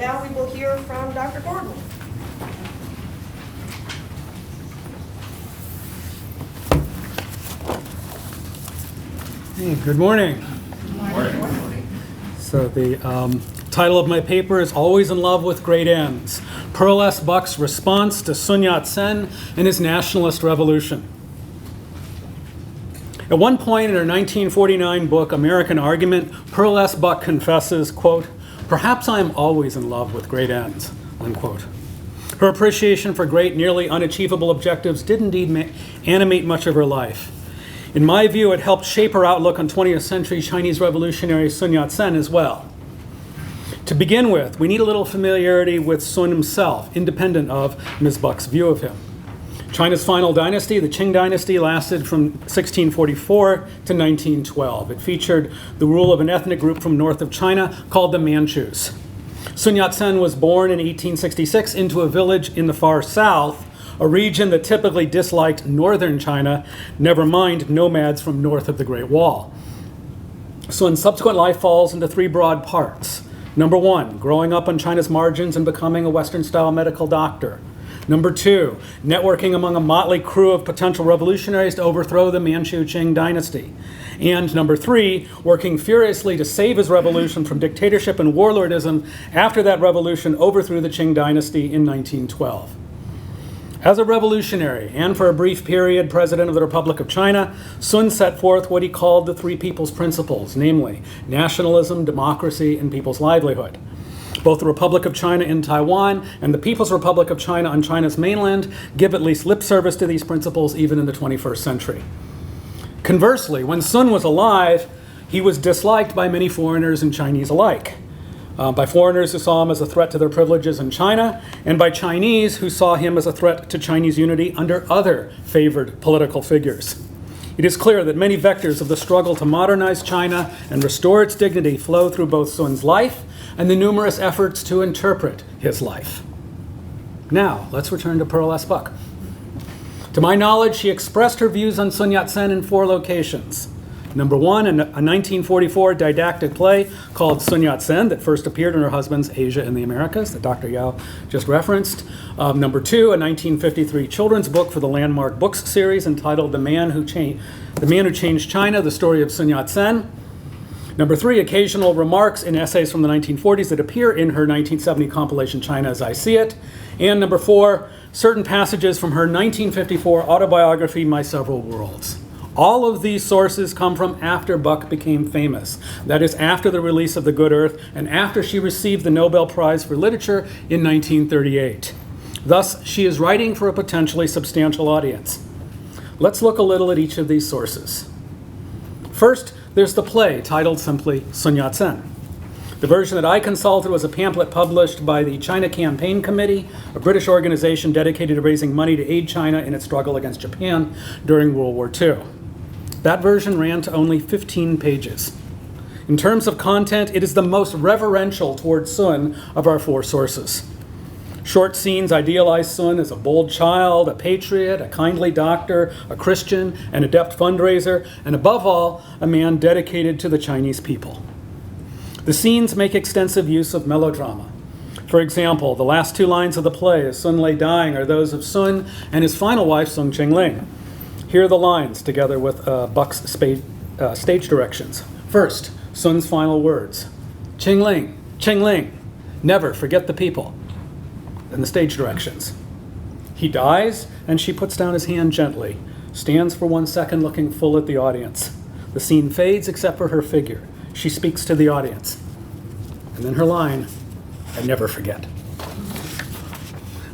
now we will hear from Dr. Gordon. Hey, good morning. Good morning. So the title of my paper is Always in Love with Great Ends, Pearl S. Buck's Response to Sun Yat-Sen and His Nationalist Revolution. At one point in her 1949 book, American Argument, Pearl S. Buck confesses, quote, "Perhaps I am always in love with great ends," unquote. Her appreciation for great, nearly unachievable objectives did indeed animate much of her life. In my view, it helped shape her outlook on 20th century Chinese revolutionary Sun Yat-Sen as well. To begin with, we need a little familiarity with Sun himself, independent of Ms. Buck's view of him. China's final dynasty, the Ching Dynasty, lasted from 1644 to 1912. It featured the rule of an ethnic group from north of China called the Manchus. Sun Yat-Sen was born in 1866 into a village in the far south, a region that typically disliked northern China, never mind nomads from north of the Great Wall. Sun's subsequent life falls into three broad parts. Number one, growing up on China's margins and becoming a Western-style medical doctor. Number two, networking among a motley crew of potential revolutionaries to overthrow the Manchu Qing dynasty. And number three, working furiously to save his revolution from dictatorship and warlordism after that revolution overthrew the Qing dynasty in 1912. As a revolutionary, and for a brief period president of the Republic of China, Sun set forth what he called the Three People's Principles, namely nationalism, democracy, and people's livelihood. Both the Republic of China in Taiwan and the People's Republic of China on China's mainland give at least lip service to these principles even in the 21st century. Conversely, when Sun was alive, he was disliked by many foreigners and Chinese alike. By foreigners who saw him as a threat to their privileges in China, and by Chinese who saw him as a threat to Chinese unity under other favored political figures. It is clear that many vectors of the struggle to modernize China and restore its dignity flow through both Sun's life and the numerous efforts to interpret his life. Now, let's return to Pearl S. Buck. To my knowledge, she expressed her views on Sun Yat-Sen in 4 locations. Number one, a 1944 didactic play called Sun Yat-Sen that first appeared in her husband's Asia and the Americas that Dr. Yao just referenced. Number two, a 1953 children's book for the Landmark Books series entitled The Man Who Changed China, The Story of Sun Yat-Sen. Number three, occasional remarks in essays from the 1940s that appear in her 1970 compilation China as I See It. And number four, certain passages from her 1954 autobiography My Several Worlds. All of these sources come from after Buck became famous. That is, after the release of The Good Earth and after she received the Nobel Prize for Literature in 1938. Thus, she is writing for a potentially substantial audience. Let's look a little at each of these sources. First, there's the play titled simply Sun Yat-Sen. The version that I consulted was a pamphlet published by the China Campaign Committee, a British organization dedicated to raising money to aid China in its struggle against Japan during World War II. That version ran to only 15 pages. In terms of content, it is the most reverential towards Sun of our 4 sources. Short scenes idealize Sun as a bold child, a patriot, a kindly doctor, a Christian, an adept fundraiser, and above all, a man dedicated to the Chinese people. The scenes make extensive use of melodrama. For example, the last 2 lines of the play, as Sun lay dying, are those of Sun and his final wife, Sun Qingling. Here are the lines, together with Buck's stage directions. First, Sun's final words. Qingling, Qingling, never forget the people. And the stage directions. He dies, and she puts down his hand gently, stands for 1 second looking full at the audience. The scene fades except for her figure. She speaks to the audience. And then her line, I never forget.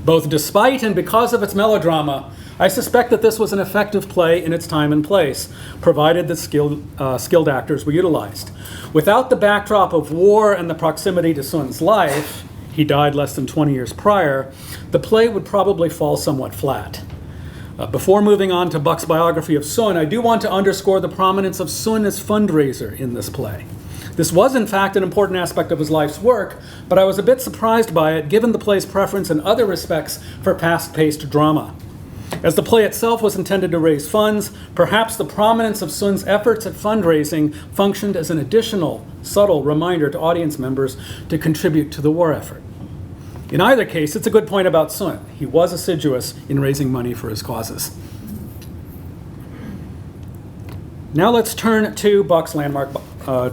Both despite and because of its melodrama, I suspect that this was an effective play in its time and place, provided that skilled actors were utilized. Without the backdrop of war and the proximity to Sun's life, he died less than 20 years prior, the play would probably fall somewhat flat. Before moving on to Buck's biography of Sun, I do want to underscore the prominence of Sun as fundraiser in this play. This was, in fact, an important aspect of his life's work, but I was a bit surprised by it, given the play's preference in other respects for fast-paced drama. As the play itself was intended to raise funds, perhaps the prominence of Sun's efforts at fundraising functioned as an additional, subtle reminder to audience members to contribute to the war effort. In either case, it's a good point about Sun. He was assiduous in raising money for his causes. Now let's turn to Buck's landmark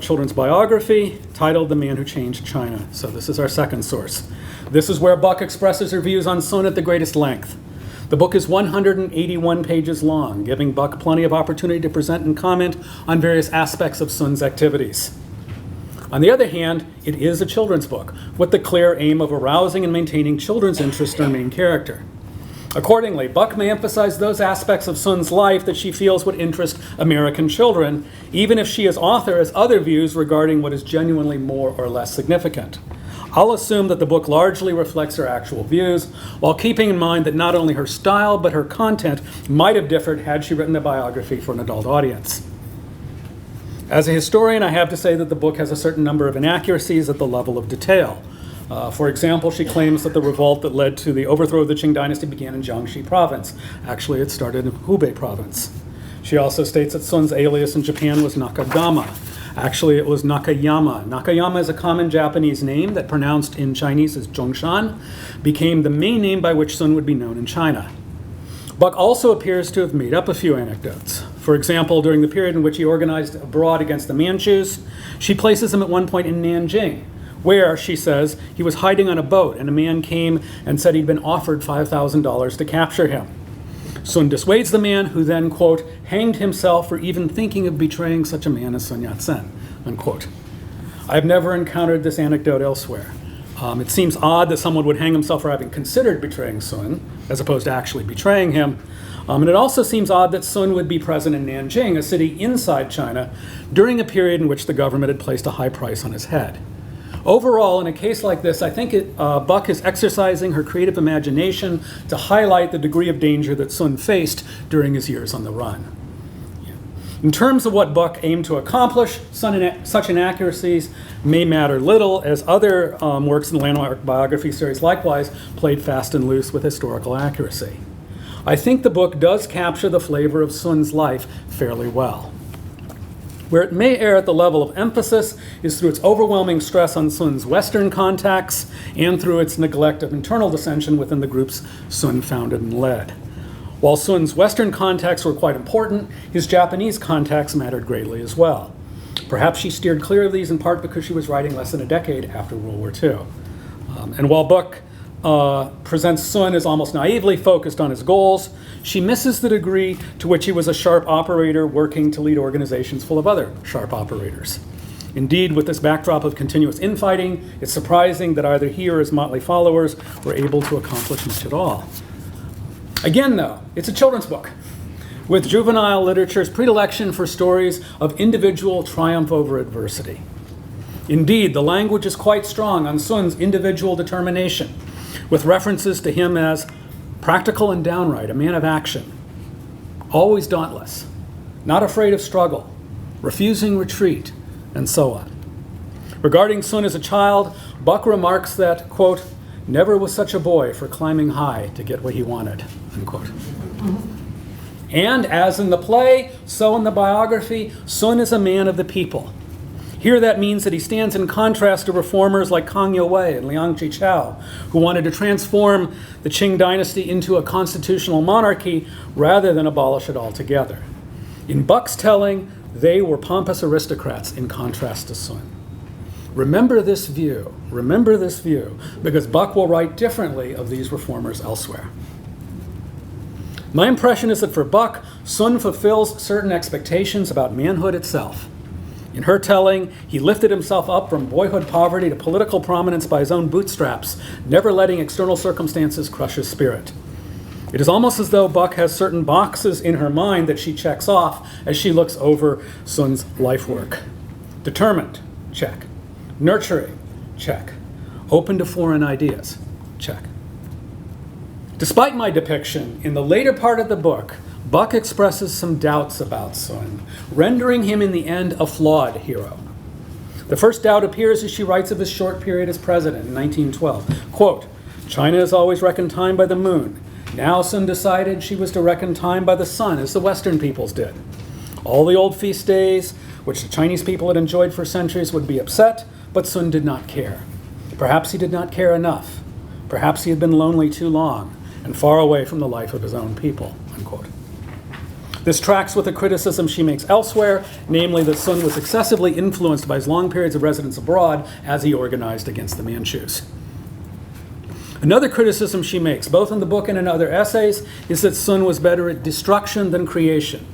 children's biography titled The Man Who Changed China. So this is our second source. This is where Buck expresses her views on Sun at the greatest length. The book is 181 pages long, giving Buck plenty of opportunity to present and comment on various aspects of Sun's activities. On the other hand, it is a children's book, with the clear aim of arousing and maintaining children's interest in our main character. Accordingly, Buck may emphasize those aspects of Sun's life that she feels would interest American children, even if she as author has other views regarding what is genuinely more or less significant. I'll assume that the book largely reflects her actual views, while keeping in mind that not only her style, but her content might have differed had she written a biography for an adult audience. As a historian, I have to say that the book has a certain number of inaccuracies at the level of detail. For example, she claims that the revolt that led to the overthrow of the Qing dynasty began in Jiangxi province. Actually, it started in Hubei province. She also states that Sun's alias in Japan was Nakagama. Actually, it was Nakayama. Nakayama is a common Japanese name that, pronounced in Chinese as Zhongshan, became the main name by which Sun would be known in China. Buck also appears to have made up a few anecdotes. For example, during the period in which he organized abroad against the Manchus, she places him at one point in Nanjing, where, she says, he was hiding on a boat and a man came and said he'd been offered $5,000 to capture him. Sun dissuades the man, who then, quote, hanged himself for even thinking of betraying such a man as Sun Yat-Sen, unquote. I've never encountered this anecdote elsewhere. It seems odd that someone would hang himself for having considered betraying Sun, as opposed to actually betraying him. And it also seems odd that Sun would be present in Nanjing, a city inside China, during a period in which the government had placed a high price on his head. Overall, in a case like this, I think Buck is exercising her creative imagination to highlight the degree of danger that Sun faced during his years on the run. In terms of what Buck aimed to accomplish, such inaccuracies may matter little, as other works in the landmark biography series likewise played fast and loose with historical accuracy. I think the book does capture the flavor of Sun's life fairly well. Where it may err at the level of emphasis is through its overwhelming stress on Sun's Western contacts and through its neglect of internal dissension within the groups Sun founded and led. While Sun's Western contacts were quite important, his Japanese contacts mattered greatly as well. Perhaps she steered clear of these in part because she was writing less than a decade after World War II. And while Buck presents Sun as almost naively focused on his goals, she misses the degree to which he was a sharp operator working to lead organizations full of other sharp operators. Indeed, with this backdrop of continuous infighting, it's surprising that either he or his motley followers were able to accomplish much at all. Again, though, it's a children's book, with juvenile literature's predilection for stories of individual triumph over adversity. Indeed, the language is quite strong on Sun's individual determination, with references to him as practical and downright, a man of action, always dauntless, not afraid of struggle, refusing retreat, and so on. Regarding Sun as a child, Buck remarks that, quote, never was such a boy for climbing high to get what he wanted, unquote. And as in the play, so in the biography, Sun is a man of the people. Here that means that he stands in contrast to reformers like Kang Youwei and Liang Qichao, who wanted to transform the Qing dynasty into a constitutional monarchy rather than abolish it altogether. In Buck's telling, they were pompous aristocrats in contrast to Sun. Remember this view, because Buck will write differently of these reformers elsewhere. My impression is that for Buck, Sun fulfills certain expectations about manhood itself. In her telling, he lifted himself up from boyhood poverty to political prominence by his own bootstraps, never letting external circumstances crush his spirit. It is almost as though Buck has certain boxes in her mind that she checks off as she looks over Sun's life work. Determined, check. Nurturing, check. Open to foreign ideas, check. Despite my depiction, in the later part of the book, Buck expresses some doubts about Sun, rendering him in the end a flawed hero. The first doubt appears as she writes of his short period as president in 1912. Quote, China is always reckoned time by the moon. Now Sun decided she was to reckon time by the sun, as the Western peoples did. All the old feast days, which the Chinese people had enjoyed for centuries, would be upset, but Sun did not care. Perhaps he did not care enough. Perhaps he had been lonely too long and far away from the life of his own people, unquote. This tracks with the criticism she makes elsewhere, namely that Sun was excessively influenced by his long periods of residence abroad as he organized against the Manchus. Another criticism she makes, both in the book and in other essays, is that Sun was better at destruction than creation.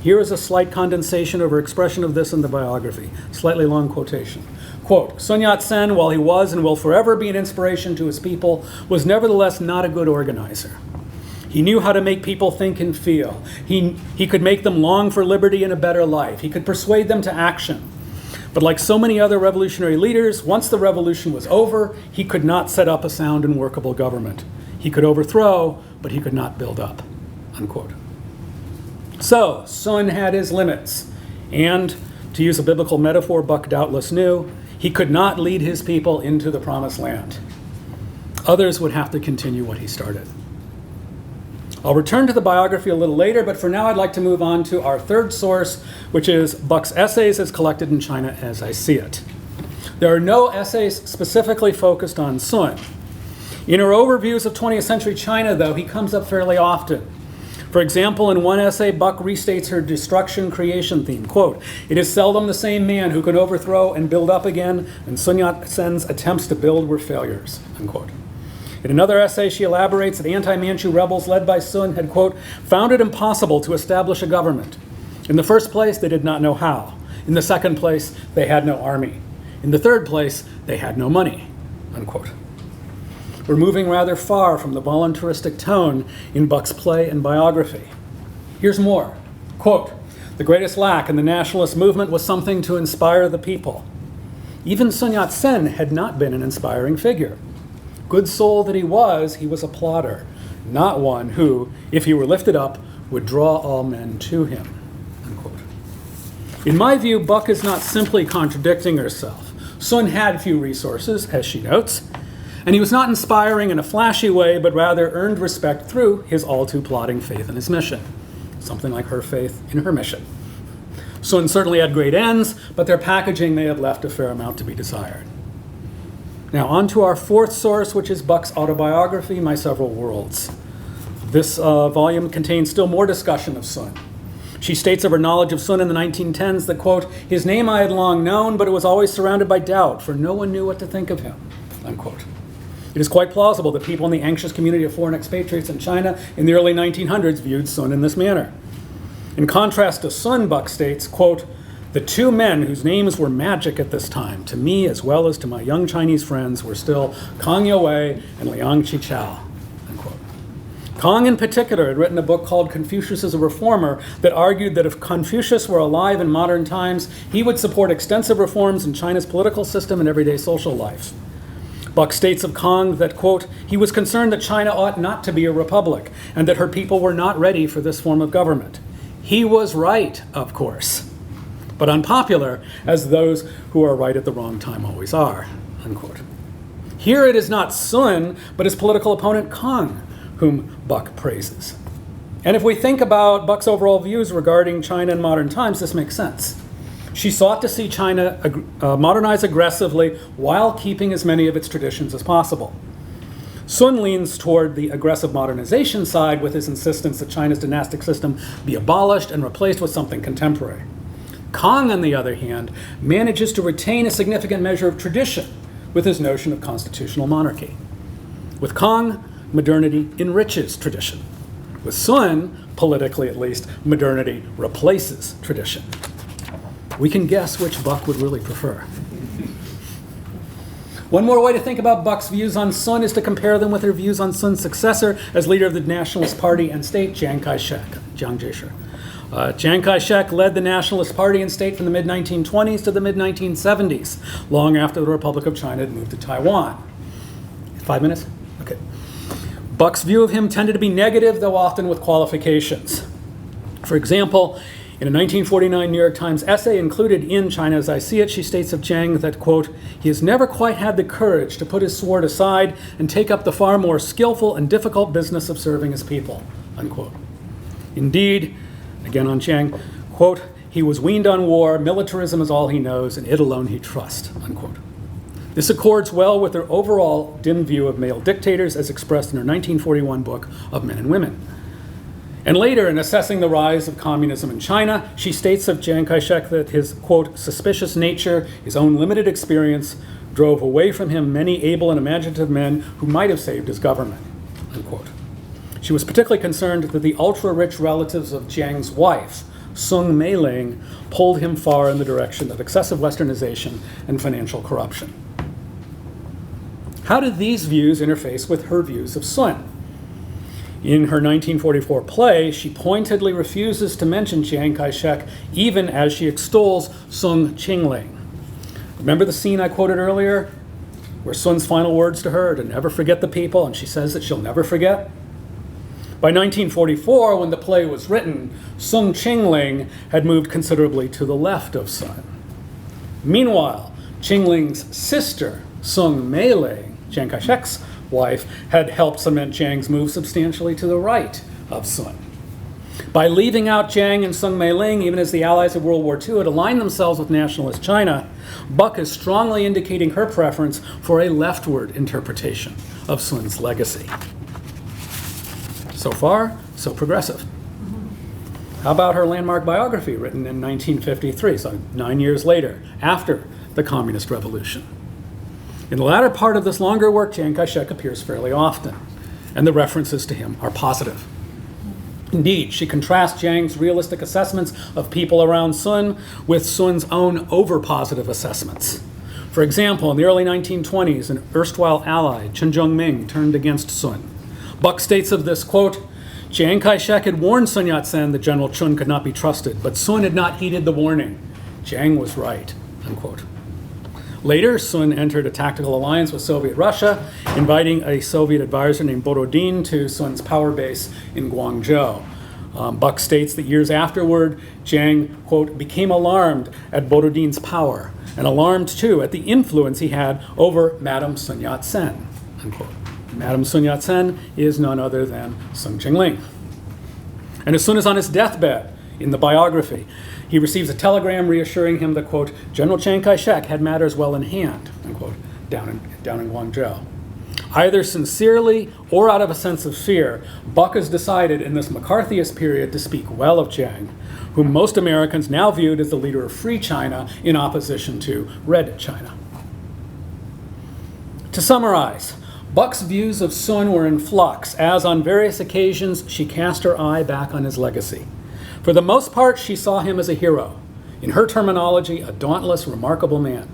Here is a slight condensation of her expression of this in the biography, slightly long quotation. Quote, Sun Yat-Sen, while he was and will forever be an inspiration to his people, was nevertheless not a good organizer. He knew how to make people think and feel. He could make them long for liberty and a better life. He could persuade them to action. But like so many other revolutionary leaders, once the revolution was over, he could not set up a sound and workable government. He could overthrow, but he could not build up, unquote. So, Sun had his limits. And, to use a biblical metaphor Buck doubtless knew, he could not lead his people into the promised land. Others would have to continue what he started. I'll return to the biography a little later, but for now I'd like to move on to our third source, which is Buck's essays as collected in China as I see it. There are no essays specifically focused on Sun. In her overviews of 20th century China, though, he comes up fairly often. For example, in one essay, Buck restates her destruction-creation theme. Quote, it is seldom the same man who can overthrow and build up again, and Sun Yat-sen's attempts to build were failures, unquote. In another essay, she elaborates that anti-Manchu rebels led by Sun had, quote, found it impossible to establish a government. In the first place, they did not know how. In the second place, they had no army. In the third place, they had no money, unquote. We're moving rather far from the voluntaristic tone in Buck's play and biography. Here's more. Quote, the greatest lack in the nationalist movement was something to inspire the people. Even Sun Yat-sen had not been an inspiring figure. Good soul that he was a plotter, not one who, if he were lifted up, would draw all men to him, unquote. In my view, Buck is not simply contradicting herself. Sun had few resources, as she notes, and he was not inspiring in a flashy way, but rather earned respect through his all-too-plodding faith in his mission, something like her faith in her mission. Sun certainly had great ends, but their packaging may have left a fair amount to be desired. Now, on to our fourth source, which is Buck's autobiography, My Several Worlds. This volume contains still more discussion of Sun. She states of her knowledge of Sun in the 1910s that, quote, his name I had long known, but it was always surrounded by doubt, for no one knew what to think of him, unquote. It is quite plausible that people in the anxious community of foreign expatriates in China in the early 1900s viewed Sun in this manner. In contrast to Sun, Buck states, quote, the two men whose names were magic at this time, to me as well as to my young Chinese friends, were still Kang Youwei and Liang Qichao, unquote. Kang in particular had written a book called Confucius as a Reformer that argued that if Confucius were alive in modern times, he would support extensive reforms in China's political system and everyday social life. Buck states of Kang that, quote, he was concerned that China ought not to be a republic and that her people were not ready for this form of government. He was right, of course, but unpopular, as those who are right at the wrong time always are, unquote. Here it is not Sun, but his political opponent Kang, whom Buck praises. And if we think about Buck's overall views regarding China in modern times, this makes sense. She sought to see China modernize aggressively while keeping as many of its traditions as possible. Sun leans toward the aggressive modernization side with his insistence that China's dynastic system be abolished and replaced with something contemporary. Kang, on the other hand, manages to retain a significant measure of tradition with his notion of constitutional monarchy. With Kang, modernity enriches tradition. With Sun, politically at least, modernity replaces tradition. We can guess which Buck would really prefer. One more way to think about Buck's views on Sun is to compare them with her views on Sun's successor as leader of the Nationalist Party and State, Chiang Kai-shek. Chiang Kai-shek led the Nationalist Party and State from the mid-1920s to the mid-1970s, long after the Republic of China had moved to Taiwan. 5 minutes? Okay. Buck's view of him tended to be negative, though often with qualifications. For example, in a 1949 New York Times essay included in China as I See It, she states of Chiang that, quote, he has never quite had the courage to put his sword aside and take up the far more skillful and difficult business of serving his people, unquote. Indeed, again on Chiang, quote, he was weaned on war, militarism is all he knows, and it alone he trusts, unquote. This accords well with her overall dim view of male dictators as expressed in her 1941 book Of Men and Women. And later, in assessing the rise of communism in China, she states of Chiang Kai-shek that his, quote, suspicious nature, his own limited experience, drove away from him many able and imaginative men who might have saved his government, unquote. She was particularly concerned that the ultra-rich relatives of Chiang's wife, Sun Mei-ling, pulled him far in the direction of excessive westernization and financial corruption. How did these views interface with her views of Sun? In her 1944 play, she pointedly refuses to mention Chiang Kai-shek even as she extols Sun Qingling. Remember the scene I quoted earlier, where Sun's final words to her are to never forget the people, and she says that she'll never forget? By 1944, when the play was written, Sun Qingling had moved considerably to the left of Sun. Meanwhile, Qingling's sister, Sun Mei-ling, Chiang Kai-shek's wife, had helped cement Chiang's move substantially to the right of Sun. By leaving out Chiang and Sun Mei-ling, even as the allies of World War II had aligned themselves with nationalist China, Buck is strongly indicating her preference for a leftward interpretation of Sun's legacy. So far, so progressive. How about her landmark biography written in 1953, so 9 years later, after the Communist Revolution? In the latter part of this longer work, Chiang Kai-shek appears fairly often, and the references to him are positive. Indeed, she contrasts Chiang's realistic assessments of people around Sun with Sun's own over-positive assessments. For example, in the early 1920s, an erstwhile ally, Chen Zhengming, turned against Sun. Buck states of this, quote, Chiang Kai-shek had warned Sun Yat-sen that General Chun could not be trusted, but Sun had not heeded the warning. Chiang was right, unquote. Later, Sun entered a tactical alliance with Soviet Russia, inviting a Soviet advisor named Borodin to Sun's power base in Guangzhou. Buck states that years afterward, Chiang, quote, became alarmed at Borodin's power, and alarmed, too, at the influence he had over Madame Sun Yat-sen, unquote. Madame Sun Yat-sen is none other than Sun Qingling. And as soon as on his deathbed, in the biography, he receives a telegram reassuring him that, quote, General Chiang Kai-shek had matters well in hand, unquote, down in Guangzhou. Either sincerely or out of a sense of fear, Buck has decided in this McCarthyist period to speak well of Chiang, whom most Americans now viewed as the leader of Free China in opposition to Red China. To summarize, Buck's views of Sun were in flux, as on various occasions she cast her eye back on his legacy. For the most part, she saw him as a hero. In her terminology, a dauntless, remarkable man.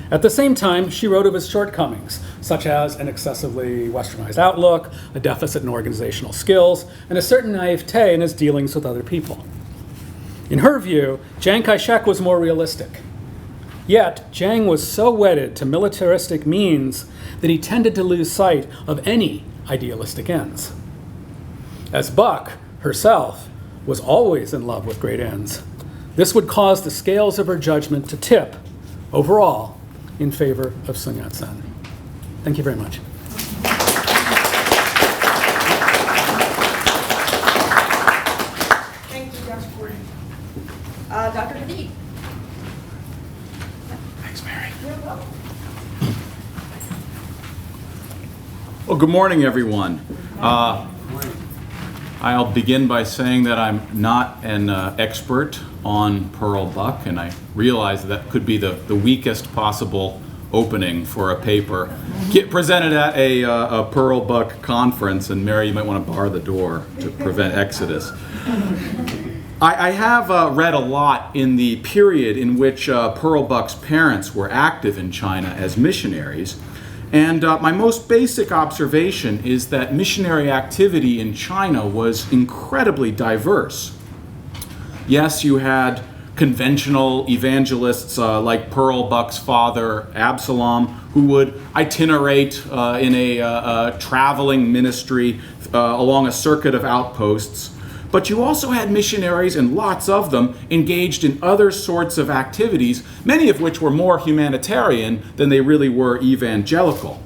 At the same time, she wrote of his shortcomings, such as an excessively westernized outlook, a deficit in organizational skills, and a certain naivete in his dealings with other people. In her view, Chiang Kai-shek was more realistic. Yet, Chiang was so wedded to militaristic means that he tended to lose sight of any idealistic ends. As Buck, herself, was always in love with great ends, this would cause the scales of her judgment to tip, overall, in favor of Sun Yat-sen. Thank you very much. Thank you, Dr. Gordon. Dr. Hadid. Thanks, Mary. You're welcome. Well, good morning, everyone. I'll begin by saying that I'm not an expert on Pearl Buck, and I realize that could be the weakest possible opening for a paper presented at a Pearl Buck conference, and Mary, you might want to bar the door to prevent exodus. I have read a lot in the period in which Pearl Buck's parents were active in China as missionaries. And my most basic observation is that missionary activity in China was incredibly diverse. Yes, you had conventional evangelists like Pearl Buck's father, Absalom, who would itinerate in a traveling ministry along a circuit of outposts. But you also had missionaries, and lots of them, engaged in other sorts of activities, many of which were more humanitarian than they really were evangelical.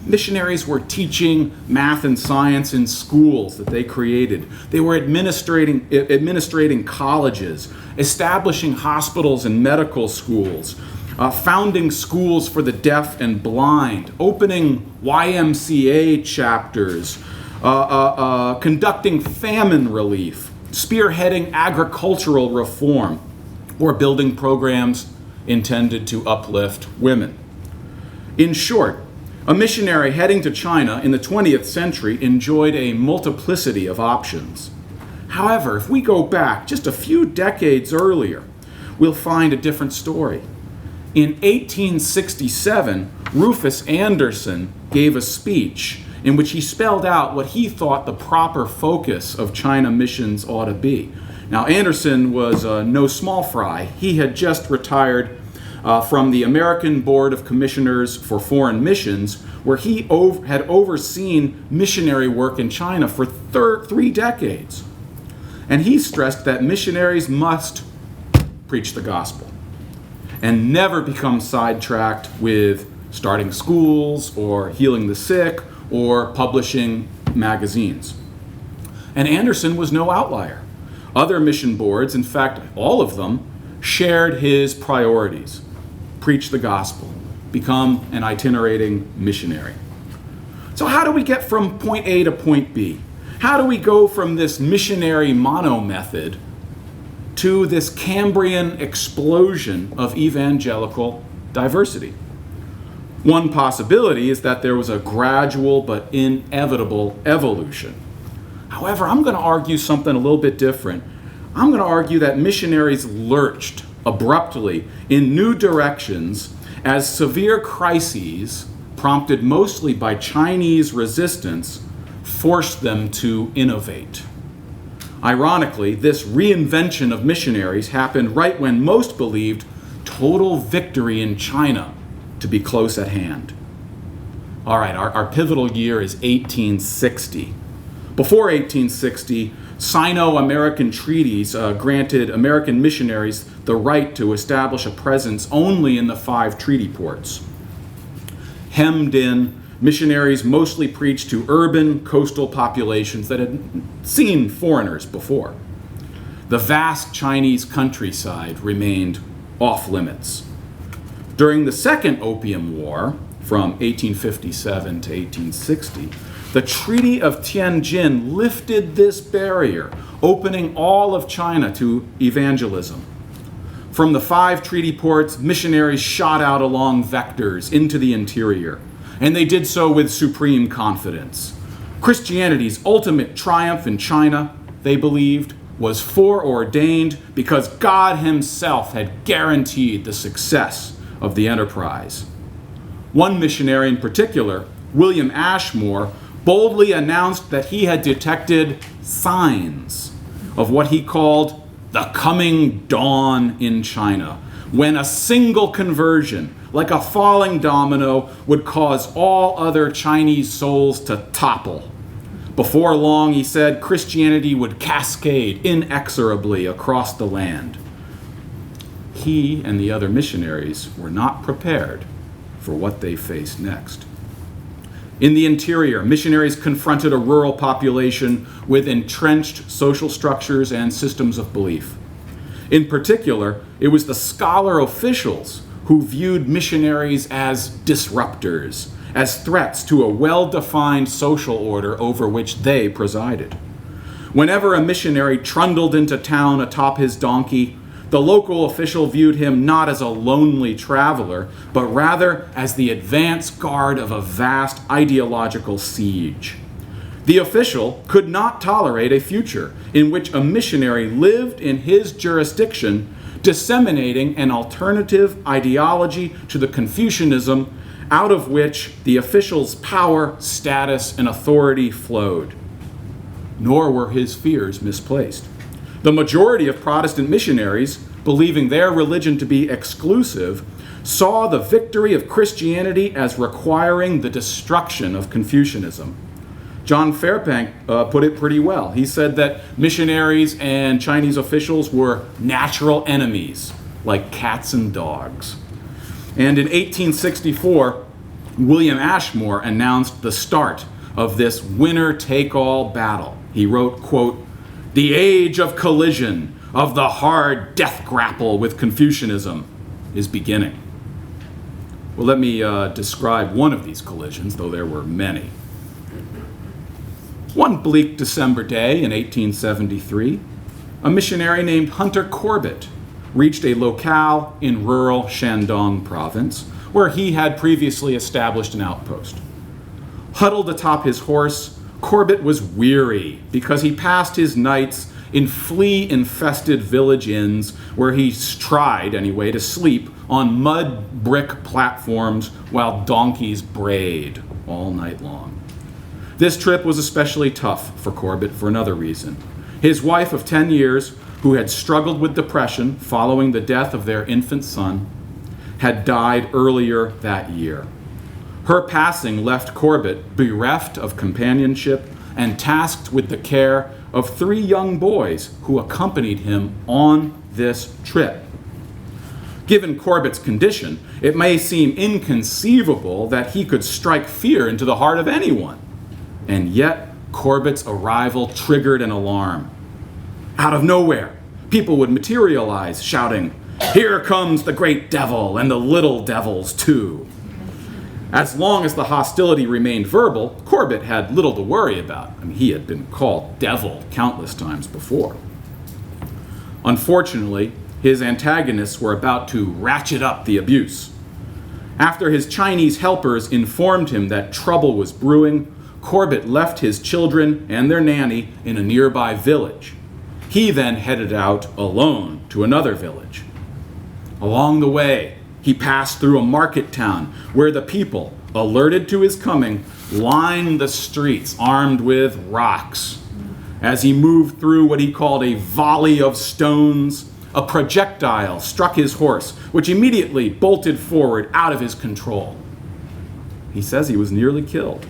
Missionaries were teaching math and science in schools that they created. They were administrating colleges, establishing hospitals and medical schools, founding schools for the deaf and blind, opening YMCA chapters, conducting famine relief, spearheading agricultural reform, or building programs intended to uplift women. In short, a missionary heading to China in the 20th century enjoyed a multiplicity of options. However, if we go back just a few decades earlier, we'll find a different story. In 1867, Rufus Anderson gave a speech in which he spelled out what he thought the proper focus of China missions ought to be. Now, Anderson was no small fry. He had just retired from the American Board of Commissioners for Foreign Missions, where he had overseen missionary work in China for 3 decades. And he stressed that missionaries must preach the gospel and never become sidetracked with starting schools or healing the sick or publishing magazines. And Anderson was no outlier. Other mission boards, in fact, all of them, shared his priorities. Preach the gospel, become an itinerating missionary. So how do we get from point A to point B? How do we go from this missionary mono method to this Cambrian explosion of evangelical diversity? One possibility is that there was a gradual but inevitable evolution. However, I'm going to argue something a little bit different. I'm going to argue that missionaries lurched abruptly in new directions as severe crises, prompted mostly by Chinese resistance, forced them to innovate. Ironically, this reinvention of missionaries happened right when most believed total victory in China to be close at hand. All right, our pivotal year is 1860. Before 1860, Sino-American treaties granted American missionaries the right to establish a presence only in the 5 treaty ports. Hemmed in, missionaries mostly preached to urban, coastal populations that had seen foreigners before. The vast Chinese countryside remained off limits. During the Second Opium War, from 1857 to 1860, the Treaty of Tianjin lifted this barrier, opening all of China to evangelism. From the 5 treaty ports, missionaries shot out along vectors into the interior, and they did so with supreme confidence. Christianity's ultimate triumph in China, they believed, was foreordained because God himself had guaranteed the success of the enterprise. One missionary in particular, William Ashmore, boldly announced that he had detected signs of what he called the coming dawn in China, when a single conversion, like a falling domino, would cause all other Chinese souls to topple. Before long, he said, Christianity would cascade inexorably across the land. He and the other missionaries were not prepared for what they faced next. In the interior, missionaries confronted a rural population with entrenched social structures and systems of belief. In particular, it was the scholar officials who viewed missionaries as disruptors, as threats to a well-defined social order over which they presided. Whenever a missionary trundled into town atop his donkey, the local official viewed him not as a lonely traveler, but rather as the advance guard of a vast ideological siege. The official could not tolerate a future in which a missionary lived in his jurisdiction, disseminating an alternative ideology to the Confucianism out of which the official's power, status, and authority flowed. Nor were his fears misplaced. The majority of Protestant missionaries, believing their religion to be exclusive, saw the victory of Christianity as requiring the destruction of Confucianism. John Fairbank put it pretty well. He said that missionaries and Chinese officials were natural enemies, like cats and dogs. And in 1864, William Ashmore announced the start of this winner-take-all battle. He wrote, quote, "The age of collision, of the hard death grapple with Confucianism, is beginning." Well, let me describe one of these collisions, though there were many. One bleak December day in 1873, a missionary named Hunter Corbett reached a locale in rural Shandong province where he had previously established an outpost. Huddled atop his horse, Corbett was weary because he passed his nights in flea-infested village inns where he tried, anyway, to sleep on mud brick platforms while donkeys brayed all night long. This trip was especially tough for Corbett for another reason. His wife of 10 years, who had struggled with depression following the death of their infant son, had died earlier that year. Her passing left Corbett bereft of companionship and tasked with the care of 3 young boys who accompanied him on this trip. Given Corbett's condition, it may seem inconceivable that he could strike fear into the heart of anyone. And yet, Corbett's arrival triggered an alarm. Out of nowhere, people would materialize, shouting, "Here comes the great devil and the little devils too." As long as the hostility remained verbal, Corbett had little to worry about. He had been called devil countless times before. Unfortunately, his antagonists were about to ratchet up the abuse. After his Chinese helpers informed him that trouble was brewing, Corbett left his children and their nanny in a nearby village. He then headed out alone to another village. Along the way, he passed through a market town where the people, alerted to his coming, lined the streets armed with rocks. As he moved through what he called a volley of stones, a projectile struck his horse, which immediately bolted forward out of his control. He says he was nearly killed.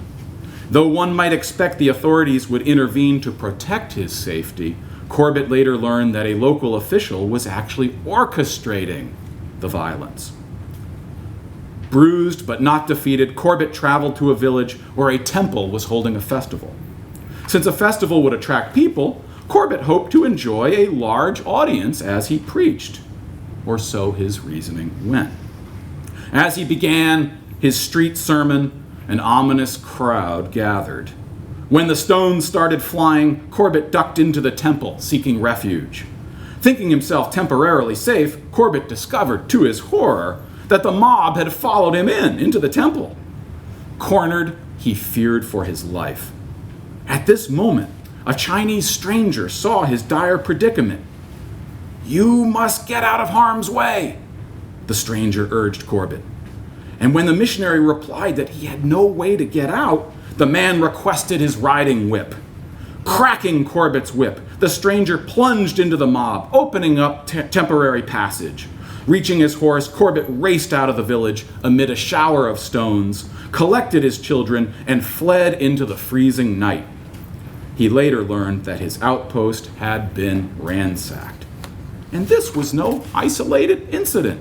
Though one might expect the authorities would intervene to protect his safety, Corbett later learned that a local official was actually orchestrating the violence. Bruised but not defeated, Corbett traveled to a village where a temple was holding a festival. Since a festival would attract people, Corbett hoped to enjoy a large audience as he preached, or so his reasoning went. As he began his street sermon, an ominous crowd gathered. When the stones started flying, Corbett ducked into the temple, seeking refuge. Thinking himself temporarily safe, Corbett discovered, to his horror, that the mob had followed him into the temple. Cornered, he feared for his life. At this moment, a Chinese stranger saw his dire predicament. "You must get out of harm's way," the stranger urged Corbett. And when the missionary replied that he had no way to get out, the man requested his riding whip. Cracking Corbett's whip, the stranger plunged into the mob, opening up temporary passage. Reaching his horse, Corbett raced out of the village amid a shower of stones, collected his children, and fled into the freezing night. He later learned that his outpost had been ransacked. And this was no isolated incident.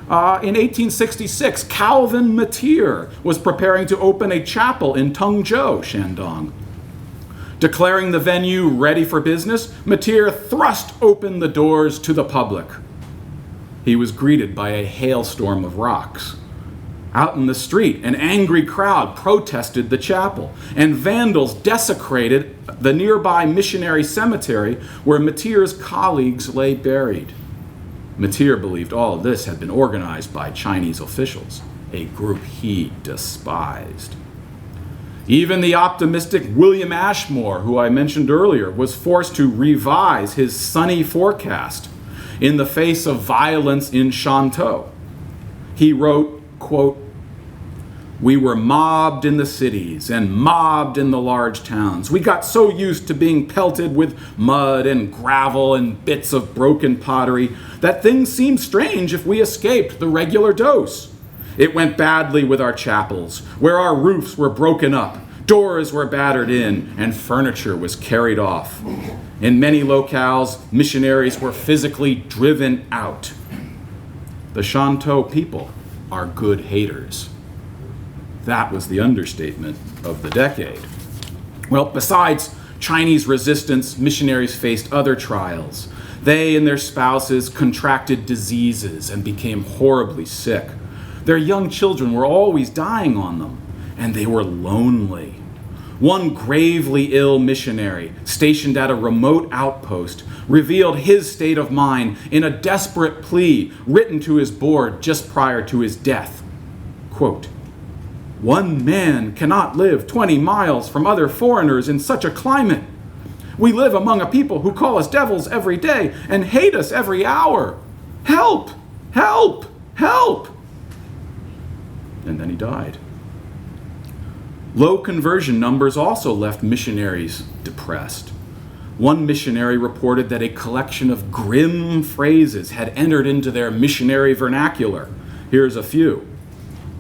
In 1866, Calvin Matier was preparing to open a chapel in Tungzhou, Shandong. Declaring the venue ready for business, Matier thrust open the doors to the public. He was greeted by a hailstorm of rocks. Out in the street, an angry crowd protested the chapel, and vandals desecrated the nearby missionary cemetery where Matier's colleagues lay buried. Matier believed all of this had been organized by Chinese officials, a group he despised. Even the optimistic William Ashmore, who I mentioned earlier, was forced to revise his sunny forecast in the face of violence in Shantou. He wrote, quote, "We were mobbed in the cities and mobbed in the large towns. We got so used to being pelted with mud and gravel and bits of broken pottery that things seemed strange if we escaped the regular dose. It went badly with our chapels, where our roofs were broken up, doors were battered in, and furniture was carried off. In many locales, missionaries were physically driven out. The Shantou people are good haters." That was the understatement of the decade. Well, besides Chinese resistance, missionaries faced other trials. They and their spouses contracted diseases and became horribly sick. Their young children were always dying on them, and they were lonely. One gravely ill missionary, stationed at a remote outpost, revealed his state of mind in a desperate plea written to his board just prior to his death. Quote, "One man cannot live 20 miles from other foreigners in such a climate. We live among a people who call us devils every day and hate us every hour. Help! Help! Help!" And then he died. Low conversion numbers also left missionaries depressed. One missionary reported that a collection of grim phrases had entered into their missionary vernacular. Here's a few.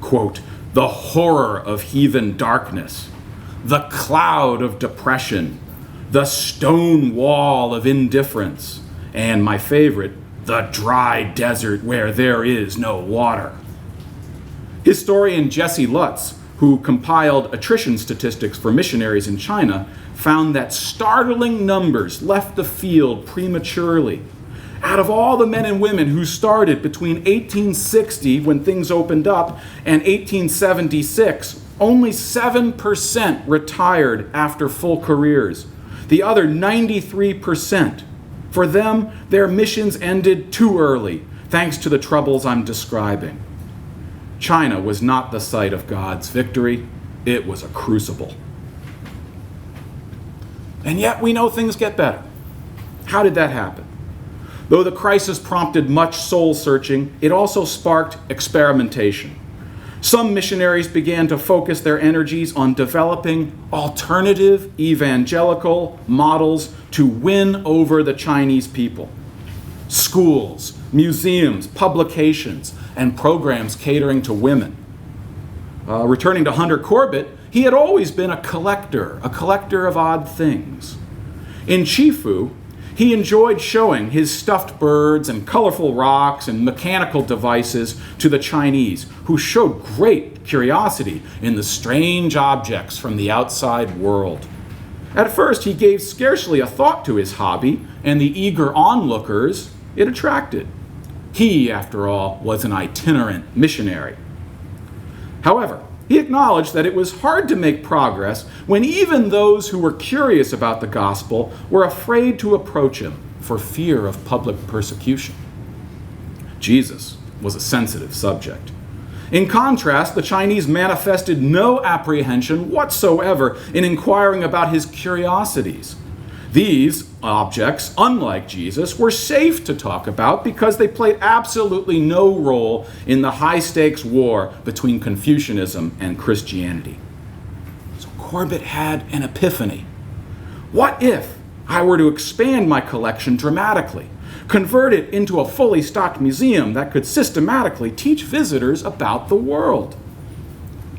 Quote, "The horror of heathen darkness, the cloud of depression, the stone wall of indifference, and my favorite, the dry desert where there is no water." Historian Jesse Lutz, who compiled attrition statistics for missionaries in China, found that startling numbers left the field prematurely. Out of all the men and women who started between 1860, when things opened up, and 1876, only 7% retired after full careers. The other 93%. For them, their missions ended too early, thanks to the troubles I'm describing. China was not the site of God's victory. It was a crucible. And yet we know things get better. How did that happen? Though the crisis prompted much soul searching, it also sparked experimentation. Some missionaries began to focus their energies on developing alternative evangelical models to win over the Chinese people. Schools, museums, publications, and programs catering to women. Returning to Hunter Corbett, he had always been a collector of odd things. In Chifu, he enjoyed showing his stuffed birds and colorful rocks and mechanical devices to the Chinese, who showed great curiosity in the strange objects from the outside world. At first, he gave scarcely a thought to his hobby and the eager onlookers it attracted. He, after all, was an itinerant missionary. However, he acknowledged that it was hard to make progress when even those who were curious about the gospel were afraid to approach him for fear of public persecution. Jesus was a sensitive subject. In contrast, the Chinese manifested no apprehension whatsoever in inquiring about his curiosities. These objects, unlike Jesus, were safe to talk about because they played absolutely no role in the high-stakes war between Confucianism and Christianity. So Corbett had an epiphany. What if I were to expand my collection dramatically, convert it into a fully stocked museum that could systematically teach visitors about the world?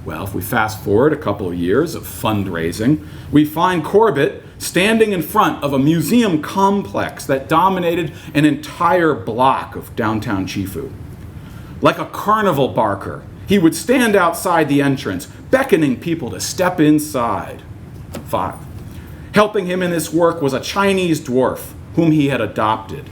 Well, if we fast forward a couple of years of fundraising, we find Corbett standing in front of a museum complex that dominated an entire block of downtown Chifu. Like a carnival barker, he would stand outside the entrance, beckoning people to step inside. 5. Helping him in this work was a Chinese dwarf whom he had adopted.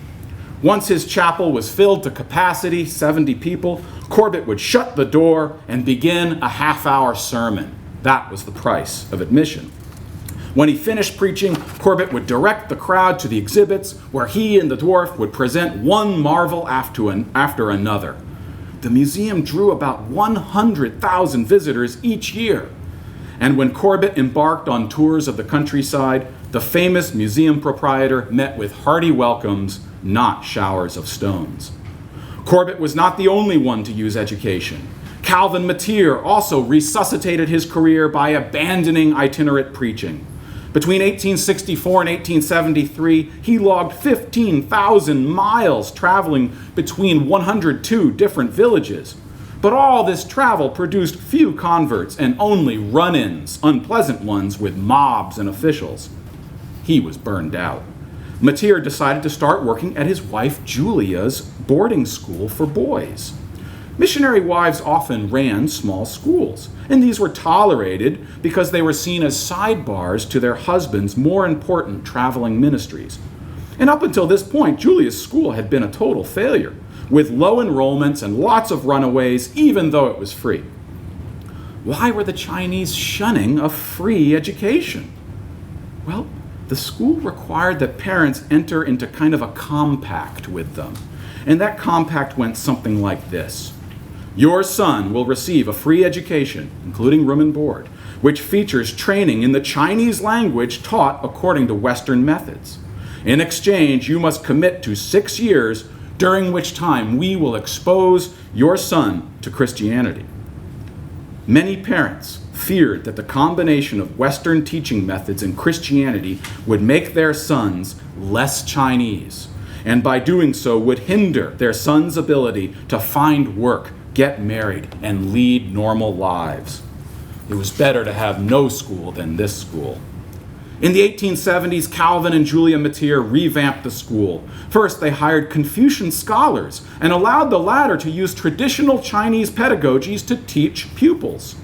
Once his chapel was filled to capacity, 70 people, Corbett would shut the door and begin a half-hour sermon. That was the price of admission. When he finished preaching, Corbett would direct the crowd to the exhibits where he and the dwarf would present one marvel after another. The museum drew about 100,000 visitors each year. And when Corbett embarked on tours of the countryside, the famous museum proprietor met with hearty welcomes, not showers of stones. Corbett was not the only one to use education. Calvin Mateer also resuscitated his career by abandoning itinerant preaching. Between 1864 and 1873, he logged 15,000 miles traveling between 102 different villages. But all this travel produced few converts and only run-ins, unpleasant ones, with mobs and officials. He was burned out. Mateer decided to start working at his wife Julia's boarding school for boys. Missionary wives often ran small schools, and these were tolerated because they were seen as sidebars to their husbands' more important traveling ministries. And up until this point, Julia's school had been a total failure. with low enrollments and lots of runaways, even though it was free. Why were the Chinese shunning a free education? Well, the school required that parents enter into kind of a compact with them. And that compact went something like this. Your son will receive a free education, including room and board, which features training in the Chinese language taught according to Western methods. In exchange, you must commit to 6 years, during which time we will expose your son to Christianity. Many parents feared that the combination of Western teaching methods and Christianity would make their sons less Chinese, and by doing so would hinder their sons' ability to find work, get married, and lead normal lives. It was better to have no school than this school. In the 1870s, Calvin and Julia Matier revamped the school. First, they hired Confucian scholars and allowed the latter to use traditional Chinese pedagogies to teach pupils.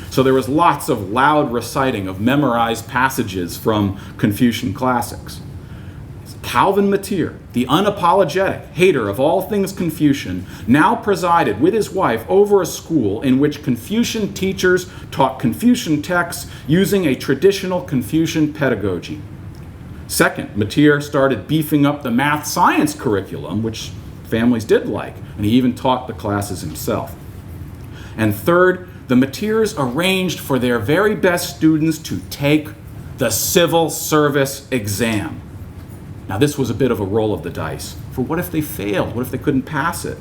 So there was lots of loud reciting of memorized passages from Confucian classics. Calvin Matier, the unapologetic hater of all things Confucian, now presided with his wife over a school in which Confucian teachers taught Confucian texts using a traditional Confucian pedagogy. Second, Matier started beefing up the math-science curriculum, which families did like, and he even taught the classes himself. And third, the Matiers arranged for their very best students to take the civil service exam. Now, this was a bit of a roll of the dice. For what if they failed? What if they couldn't pass it?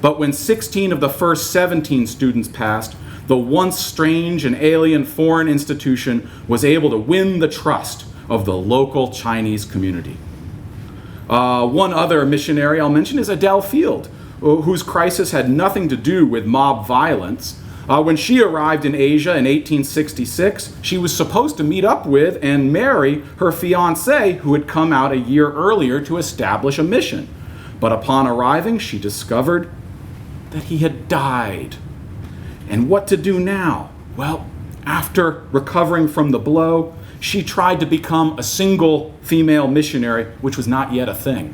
But when 16 of the first 17 students passed, the once strange and alien foreign institution was able to win the trust of the local Chinese community. One other missionary I'll mention is Adele Field, whose crisis had nothing to do with mob violence. When she arrived in Asia in 1866, she was supposed to meet up with and marry her fiancé, who had come out a year earlier to establish a mission. But upon arriving, she discovered that he had died. And what to do now? Well, after recovering from the blow, she tried to become a single female missionary, which was not yet a thing.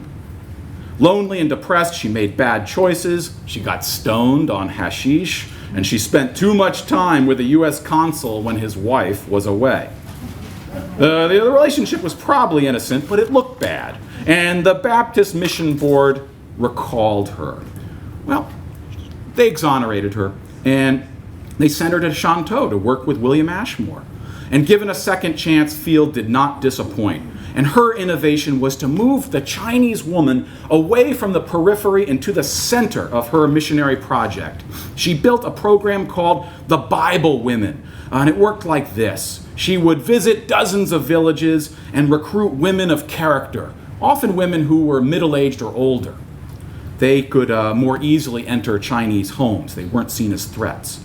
Lonely and depressed, she made bad choices. She got stoned on hashish, and she spent too much time with the U.S. consul when his wife was away. The relationship was probably innocent, but it looked bad, and the Baptist Mission Board recalled her. Well, they exonerated her, and they sent her to Shantou to work with William Ashmore. And given a second chance, Field did not disappoint. And her innovation was to move the Chinese woman away from the periphery into the center of her missionary project. She built a program called the Bible Women, and it worked like this. She would visit dozens of villages and recruit women of character, often women who were middle-aged or older. They could more easily enter Chinese homes. They weren't seen as threats.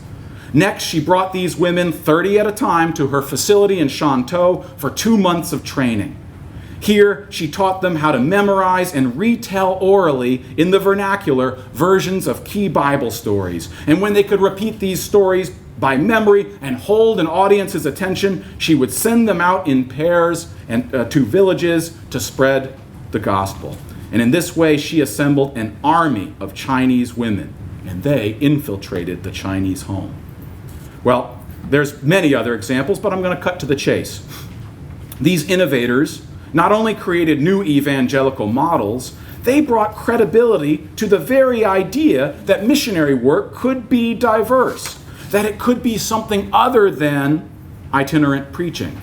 Next, she brought these women, 30 at a time, to her facility in Shantou for 2 months of training. Here, she taught them how to memorize and retell orally in the vernacular versions of key Bible stories. And when they could repeat these stories by memory and hold an audience's attention, she would send them out in pairs and to villages to spread the gospel. And in this way, she assembled an army of Chinese women, and they infiltrated the Chinese home. Well, there's many other examples, but I'm going to cut to the chase. These innovators not only created new evangelical models, they brought credibility to the very idea that missionary work could be diverse, that it could be something other than itinerant preaching.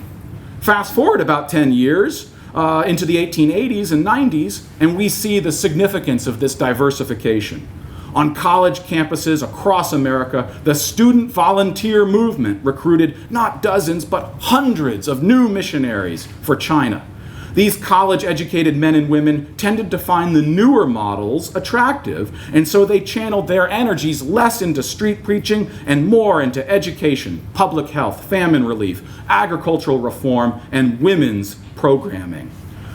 Fast forward about 10 years into the 1880s and 90s, and we see the significance of this diversification. On college campuses across America, the student volunteer movement recruited not dozens, but hundreds of new missionaries for China. These college-educated men and women tended to find the newer models attractive, and so they channeled their energies less into street preaching and more into education, public health, famine relief, agricultural reform, and women's programming.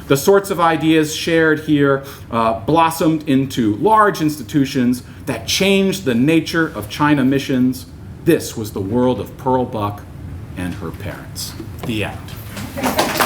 The sorts of ideas shared here blossomed into large institutions that changed the nature of China missions. This was the world of Pearl Buck and her parents. The end.